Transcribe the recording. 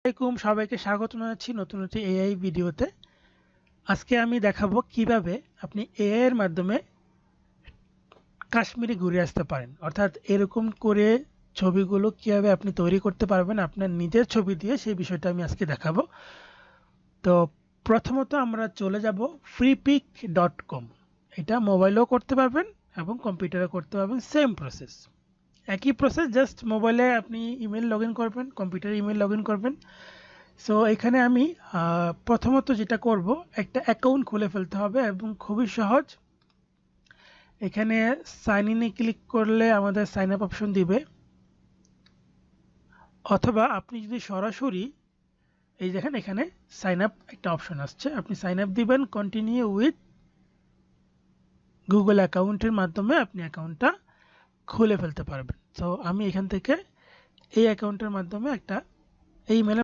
আসসালামাইকুম, সবাইকে স্বাগত জানাচ্ছি নতুন একটি এআই ভিডিওতে। আজকে আমি দেখাবো কিভাবে আপনি এআই এর মাধ্যমে কাশ্মীরে ঘুরে আসতে পারেন, অর্থাৎ এরকম করে ছবিগুলো কিভাবে আপনি তৈরি করতে পারবেন আপনার নিজের ছবি দিয়ে, সেই বিষয়টা আমি আজকে দেখাবো। তো প্রথমত আমরা চলে যাব freepik.com। এটা মোবাইলেও করতে পারবেন এবং কম্পিউটারে করতে পারবেন, সেম প্রসেস, একই প্রসেস, জাস্ট মোবাইলে আপনি ইমেল লগ ইন করবেন, কম্পিউটারে ইমেল লগ ইন করবেন। সো এখানে আমি প্রথমত যেটা করব, একটা অ্যাকাউন্ট খুলে ফেলতে হবে এবং খুবই সহজ। এখানে সাইন ইনে ক্লিক করলে আমাদের সাইন আপ অপশন দিবে, অথবা আপনি যদি সরাসরি এই দেখেন এখানে সাইন আপ একটা অপশন আসছে, আপনি সাইন আপ দিবেন, কন্টিনিউ উইথ গুগল অ্যাকাউন্টের মাধ্যমে আপনি অ্যাকাউন্টটা খুলে ফেলতে পারবেন। সো আমি এখান থেকে এই অ্যাকাউন্টের মাধ্যমে একটা এই মেলে